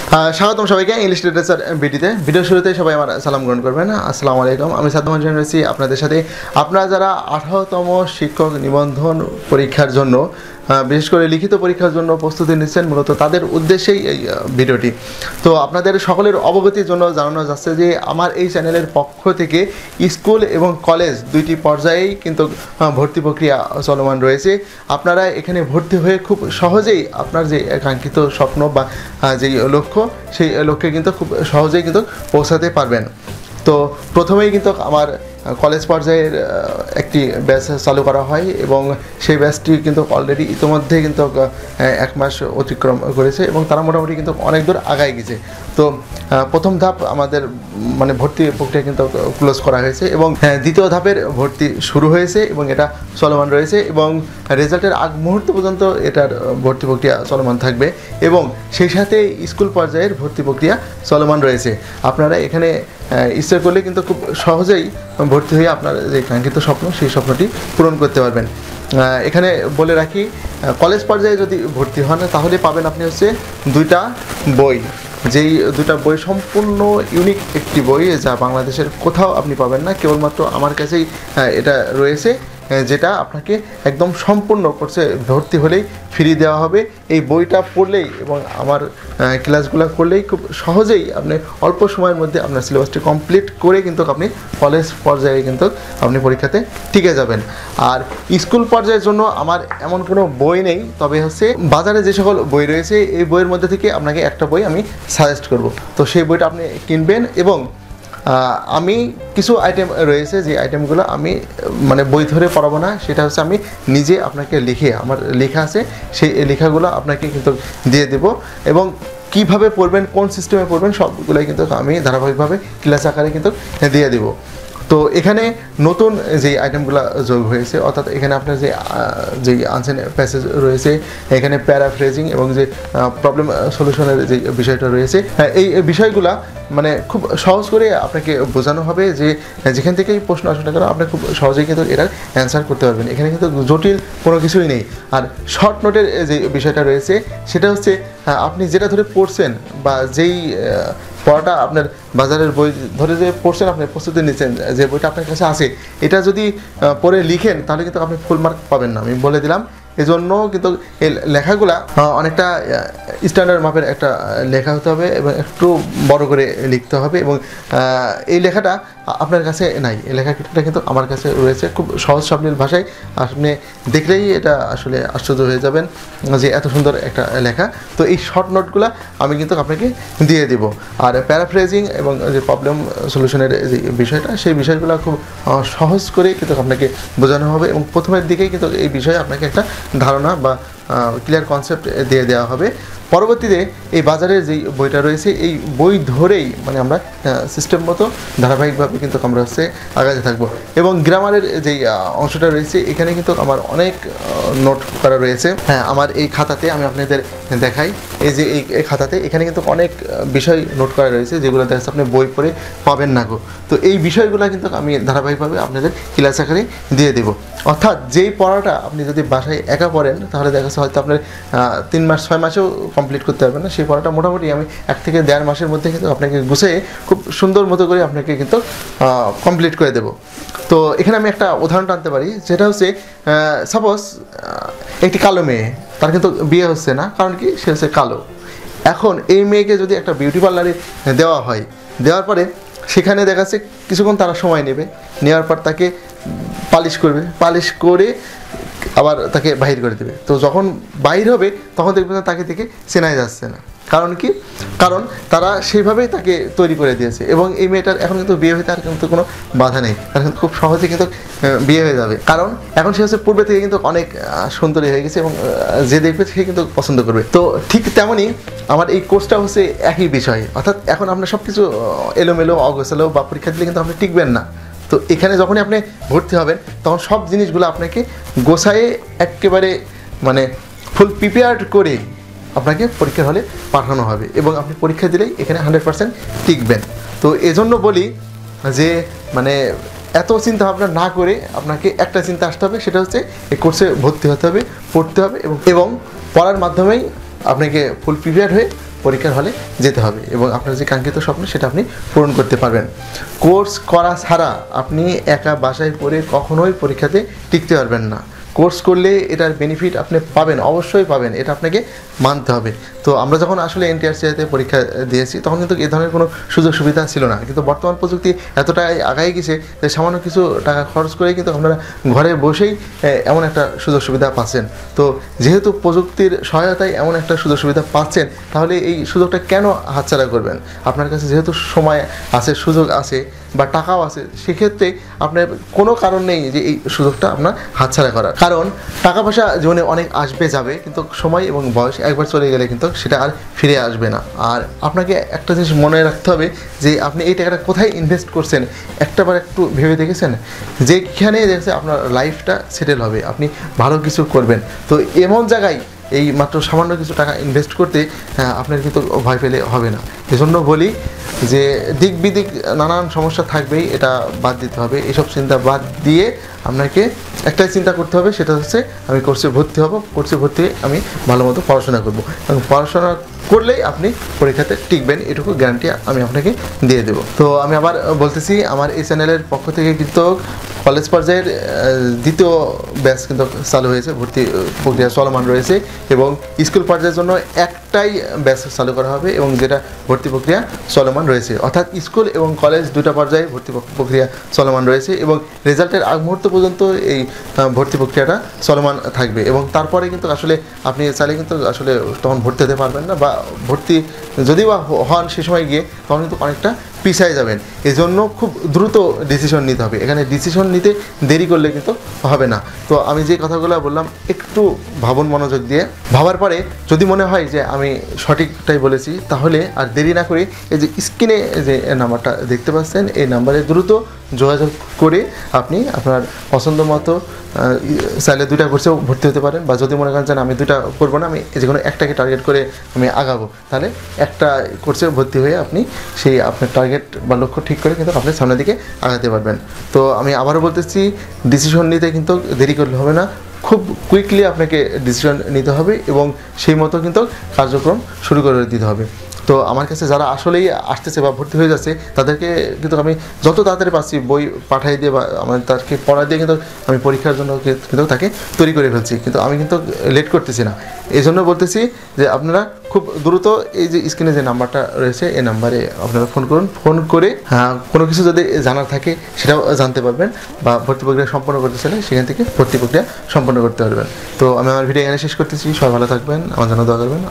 স্বাগতম সবাইকে English literature বিডিতে। Video শুরুতে সবাই আমার সালাম গ্রহণ করবেন। আসসালামু আলাইকুম। আমি সাদ্দাম হোসেন রয়েছি আপনাদের সাথে। আপনারা যারা 18তম শিক্ষক নিবন্ধন পরীক্ষার জন্য বিশেষ করে লিখিত পরীক্ষার জন্য প্রস্তুতি নিচ্ছেন, মূলত তাদের উদ্দেশ্যেই এই ভিডিওটি। তো আপনাদের সকলের অবগতির জন্য জানানো যাচ্ছে যে আমার এই চ্যানেলের পক্ষ থেকে স্কুল এবং কলেজ দুইটি পর্যায়েই কিন্তু ভর্তি প্রক্রিয়া চলমান রয়েছে। আপনারা এখানে ভর্তি হয়ে খুব সহজেই আপনার যে কাঙ্ক্ষিত স্বপ্ন বা যেই লক্ষ্য, সেই লক্ষ্যে কিন্তু খুব সহজেই কিন্তু পৌঁছাতে পারবেন। তো প্রথমেই কিন্তু আমার কলেজ পর্যায়ের একটি ব্যাচ চালু করা হয় এবং সেই ব্যাচটি কিন্তু অলরেডি ইতিমধ্যে কিন্তু 1 মাস অতিক্রম করেছে এবং তারা মোটামুটি কিন্তু অনেক দূর আগায় গেছে। তো প্রথম ধাপ আমাদের মানে ভর্তি প্রক্রিয়া কিন্তু ক্লোজ করা হয়েছে এবং দ্বিতীয় ধাপের ভর্তি শুরু হয়েছে এবং এটা চলমান রয়েছে এবং রেজাল্টের আগ মুহূর্ত পর্যন্ত এটার ভর্তি প্রক্রিয়া চলমান থাকবে এবং সেই সাথে স্কুল পর্যায়ের ভর্তি প্রক্রিয়া চলমান রয়েছে। আপনারা এখানে ইচ্ছা করলে কিন্তু খুব সহজেই ভর্তি হয়ে আপনার যে কাঙ্ক্ষিত স্বপ্ন, সেই স্বপ্নটি পূরণ করতে পারবেন। এখানে বলে রাখি, কলেজ পর্যায়ে যদি ভর্তি হন তাহলে পাবেন আপনি হচ্ছে 2টা বই, যেই 2টা বই সম্পূর্ণ ইউনিক একটি বই, যা বাংলাদেশের কোথাও আপনি পাবেন না, কেবলমাত্র আমার কাছেই এটা রয়েছে, যেটা আপনাকে একদম সম্পূর্ণ কোর্সে ভর্তি হলেই ফ্রি দেওয়া হবে। এই বইটা পড়লেই এবং আমার ক্লাসগুলো করলেই খুব সহজেই আপনি অল্প সময়ের মধ্যে আপনার সিলেবাসটি কমপ্লিট করে কিন্তু আপনি কলেজ পর্যায়ে কিন্তু আপনি পরীক্ষাতে টিকে যাবেন। আর স্কুল পর্যায়ের জন্য আমার এমন কোনো বই নেই, তবে হচ্ছে বাজারে যে সকল বই রয়েছে এই বইয়ের মধ্যে থেকে আপনাকে একটা বই আমি সাজেস্ট করব। তো সেই বইটা আপনি কিনবেন এবং আমি কিছু আইটেম রয়েছে যে আইটেমগুলো আমি মানে বই ধরে পড়াবো না, সেটা হচ্ছে আমি নিজে আপনাকে লিখে, আমার লেখা আছে, সেই লেখাগুলো আপনাকে কিন্তু দিয়ে দেব এবং কিভাবে পড়বেন, কোন সিস্টেমে পড়বেন, সবগুলোই কিন্তু আমি ধারাবাহিকভাবে ক্লাস আকারে কিন্তু দিয়ে দেব। তো এখানে নতুন যে আইটেমগুলো যোগ হয়েছে, অর্থাৎ এখানে আপনার যে আনসার প্যাসেজ রয়েছে, এখানে প্যারাফ্রেজিং এবং যে প্রবলেম সলিউশনের যে বিষয়টা রয়েছে, এই বিষয়গুলা মানে খুব সহজ করে আপনাকে বোঝানো হবে যে যেখান থেকেই প্রশ্ন আসে না কেন আপনি খুব সহজেই কিন্তু এটার অ্যান্সার করতে পারবেন। এখানে কিন্তু জটিল কোনো কিছুই নেই। আর শর্ট নোটের যে বিষয়টা রয়েছে সেটা হচ্ছে আপনি যেটা ধরে পড়ছেন বা যেই পড়াটা আপনার বাজারের বই ধরে যে পড়ছেন, আপনি প্রস্তুতি নিচ্ছেন, যে বইটা আপনার কাছে আছে, এটা যদি পড়ে লিখেন তাহলে কিন্তু আপনি ফুল মার্ক পাবেন না, আমি বলে দিলাম। এজন্য কিন্তু এই লেখাগুলা অনেকটা স্ট্যান্ডার্ড মাপের একটা লেখা হতে হবে এবং একটু বড় করে লিখতে হবে এবং এই লেখাটা আপনার কাছে নাই, এই লেখাটা কিন্তু আমার কাছে রয়েছে খুব সহজ সাবলীল ভাষায়। আপনি দেখলেই এটা আসলে আশ্চর্য হয়ে যাবেন যে এত সুন্দর একটা লেখা। তো এই শর্ট নোটগুলো আমি কিন্তু আপনাকে দিয়ে দেব। আর প্যারাফ্রেজিং এবং যে প্রবলেম সলিউশনের যে বিষয়টা, সেই বিষয়গুলো খুব সহজ করে কিন্তু আপনাকে বোঝানো হবে এবং প্রথমের দিকেই কিন্তু এই বিষয়ে আপনাকে একটা ধারণা বা ক্লিয়ার কনসেপ্ট দিয়ে দেওয়া হবে। পরবর্তীতে এই বাজারের যেই বইটা রয়েছে এই বই ধরেই মানে আমরা সিস্টেম মতো ধারাবাহিকভাবে কিন্তু আমরা হচ্ছে আগাতে থাকবো। এবং গ্রামারের যেই অংশটা রয়েছে এখানে কিন্তু আমার অনেক নোট করা রয়েছে। হ্যাঁ, আমার এই খাতাতে আমি আপনাদের দেখাই, এই যে এই খাতাতে এখানে কিন্তু অনেক বিষয় নোট করা রয়েছে যেগুলো দেখা যাচ্ছে আপনি বই পড়ে পাবেন না গো। তো এই বিষয়গুলো কিন্তু আমি ধারাবাহিকভাবে আপনাদের ক্লাস আকারে দিয়ে দেবো। অর্থাৎ যেই পড়াটা আপনি যদি বাসায় একা পড়েন তাহলে দেখা যাচ্ছে হয়তো আপনার 3 মাস 6 মাসেও কমপ্লিট করতে পারবেন না, সেই পড়াটা মোটামুটি আমি 1 থেকে 1.5 মাসের মধ্যে কিন্তু আপনাকে গুছিয়ে খুব সুন্দর মতো করে আপনাকে কিন্তু কমপ্লিট করে দেব। তো এখানে আমি একটা উদাহরণ টানতে পারি, যেটা হচ্ছে সাপোজ একটি কালো মেয়ে, তার কিন্তু বিয়ে হচ্ছে না, কারণ কি সে হচ্ছে কালো। এখন এই মেয়েকে যদি একটা বিউটি পার্লারে দেওয়া হয়, দেওয়ার পরে সেখানে দেখা যাচ্ছে কিছুক্ষণ তারা সময় নেবে, নেওয়ার পর তাকে পালিশ করবে, পালিশ করে আবার তাকে বাহির করে দেবে। তো যখন বাহির হবে তখন দেখবেন তাকে থেকে চেনাই যাচ্ছে না, কারণ কি? কারণ তারা সেইভাবেই তাকে তৈরি করে দিয়েছে এবং এই মেয়েটার এখন কিন্তু বিয়ে হইতে আর কিন্তু কোনো বাধা নেই, তার কিন্তু খুব সহজে কিন্তু বিয়ে হয়ে যাবে, কারণ এখন সে হচ্ছে পূর্বে থেকে কিন্তু অনেক সুন্দরী হয়ে গেছে এবং যে দেখবে সে কিন্তু পছন্দ করবে। তো ঠিক তেমনই আমার এই কোর্সটা হচ্ছে একই বিষয়, অর্থাৎ এখন আপনার সব কিছু এলোমেলো অগোছালো বা পরীক্ষা দিলে কিন্তু আপনি টিকবেন না। তো এখানে যখনই আপনি ভর্তি হবেন তখন সব জিনিসগুলো আপনাকে গোছায়ে একেবারে মানে ফুল প্রিপেয়ার্ড করে আপনাকে পরীক্ষার হলে পাঠানো হবে এবং আপনি পরীক্ষা দিলেই এখানে 100% টিকবেন। তো এজন্য বলি যে মানে এত চিন্তা ভাবনা না করে আপনাকে একটা চিন্তা আসতে হবে, সেটা হচ্ছে এই কোর্সে ভর্তি হতে হবে, পড়তে হবে এবং পড়ার মাধ্যমেই আপনাকে ফুল প্রিপেয়ার হয়ে পরীক্ষার হলে যেতে হবে এবং আপনার যে কাঙ্ক্ষিত স্বপ্ন সেটা আপনি পূরণ করতে পারবেন। কোর্স করা ছাড়া আপনি একা বাসায় পড়ে কখনোই পরীক্ষাতে টিকতে পারবেন না। কোর্স করলে এটার বেনিফিট আপনি পাবেন, অবশ্যই পাবেন, এটা আপনাকে মানতে হবে। তো আমরা যখন আসলে এনটিআরসিতে পরীক্ষা দিয়েছি তখন কিন্তু এই ধরনের কোনো সুযোগ সুবিধা ছিল না, কিন্তু বর্তমান প্রযুক্তি এতটাই আগায় গেছে যে সামান্য কিছু টাকা খরচ করে কিন্তু আপনারা ঘরে বসেই এমন একটা সুযোগ সুবিধা পাচ্ছেন। তো যেহেতু প্রযুক্তির সহায়তায় এমন একটা সুযোগ সুবিধা পাচ্ছেন, তাহলে এই সুযোগটা কেন হাতছাড়া করবেন? আপনার কাছে যেহেতু সময় আছে, সুযোগ আছে বা টাকাও আছে, সেক্ষেত্রে আপনার কোনো কারণ নেই যে এই সুযোগটা আপনার হাতছাড়া করার। কারণ টাকা পয়সা জীবনে অনেক আসবে যাবে, কিন্তু সময় এবং বয়স একবার চলে গেলে কিন্তু সেটা আর ফিরে আসবে না। আর আপনাকে একটা জিনিস মনে রাখতে হবে যে আপনি এই টাকাটা কোথায় ইনভেস্ট করছেন, একটাবার একটু ভেবে দেখেছেন? যেখানে দেখছে আপনার লাইফটা সেটেল হবে, আপনি ভালো কিছু করবেন, তো এমন জায়গায় এই মাত্র সামান্য কিছু টাকা ইনভেস্ট করতে আপনার কিন্তু ভয় পেলে হবে না। এজন্য বলি যে দিক বিদিক নানান সমস্যা থাকবেই, এটা বাদ দিতে হবে। এসব চিন্তা বাদ দিয়ে আপনাকে একটাই চিন্তা করতে হবে, সেটা হচ্ছে আমি কোর্সে ভর্তি হব, কোর্সে ভর্তি হয়ে আমি ভালো মতো পড়াশোনা করব এবং পড়াশোনা করলেই আপনি পরীক্ষাতে টিকবেন, এটুকু গ্যারান্টি আমি আপনাকে দিয়ে দেবো। তো আমি আবার বলতেছি, আমার এই চ্যানেলের পক্ষ থেকে কিন্তু কলেজ পর্যায়ের দ্বিতীয় ব্যাচ কিন্তু চালু হয়েছে, ভর্তি প্রক্রিয়া চলমান রয়েছে এবং স্কুল পর্যায়ের জন্য একটাই ব্যাচ চালু করা হবে এবং যেটা ভর্তি প্রক্রিয়া চলমান রয়েছে, অর্থাৎ স্কুল এবং কলেজ দুটো পর্যায়ে ভর্তি প্রক্রিয়া চলমান রয়েছে এবং রেজাল্টের আগ মুহূর্ত পর্যন্ত এই ভর্তি প্রক্রিয়াটা চলমান থাকবে এবং তারপরে কিন্তু আসলে আপনি চাইলে কিন্তু আসলে তখন ভর্তি হতে পারবেন না, বা ভর্তি যদিও বা হন সে সময় গিয়ে তখন কিন্তু অনেকটা পিছিয়ে যাবেন। এজন্য খুব দ্রুত ডিসিশন নিতে হবে, এখানে ডিসিশন নিতে দেরি করলে কিন্তু হবে না। তো আমি যে কথাগুলো বললাম একটু ভাবুন মনোযোগ দিয়ে, ভাবার পরে যদি মনে হয় যে আমি সঠিকটাই বলেছি, তাহলে আর দেরি না করে এই যে স্ক্রিনে যে নাম্বারটা দেখতে পাচ্ছেন, এই নাম্বারে দ্রুত যোগাযোগ করে আপনি আপনার পছন্দ মতো চাইলে দুইটা কোর্সেও ভর্তি হতে পারেন, বা যদি মনে করেন যে আমি দুইটা করবো না, আমি যে কোনো একটাকে টার্গেট করে আমি আগাবো, তাহলে একটা কোর্সে ভর্তি হয়ে আপনি সেই আপনার টার্গেট বা লক্ষ্য ঠিক করে কিন্তু আপনি সামনের দিকে আগাতে পারবেন। তো আমি আবারও বলতেছি, ডিসিশন নিতে কিন্তু দেরি করলে হবে না, খুব কুইকলি আপনাকে ডিসিশন নিতে হবে এবং সেই মতো কিন্তু কার্যক্রম শুরু করে দিতে হবে। তো আমার কাছে যারা আসলেই আসতেছে বা ভর্তি হয়ে যাচ্ছে, তাদেরকে কিন্তু আমি যত তাড়াতাড়ি পাচ্ছি বই পাঠিয়ে দিয়ে বা আমার তাকে পড়া দিয়ে কিন্তু আমি পরীক্ষার জন্য কিন্তু তাকে তৈরি করে ফেলছি, কিন্তু আমি কিন্তু লেট করতেছি না। এই জন্য বলতেছি যে আপনারা খুব দ্রুত এই যে স্ক্রিনে যে নাম্বারটা রয়েছে, এই নাম্বারে আপনারা ফোন করুন, ফোন করে কোনো কিছু যদি জানার থাকে সেটাও জানতে পারবেন, বা ভর্তি প্রক্রিয়া সম্পন্ন করতে চাইলে সেখান থেকে ভর্তি প্রক্রিয়া সম্পন্ন করতে পারবেন। তো আমি আমার ভিডিও এখানে শেষ করতেছি, সবাই ভালো থাকবেন, আমার জন্য দোয়া করবেন।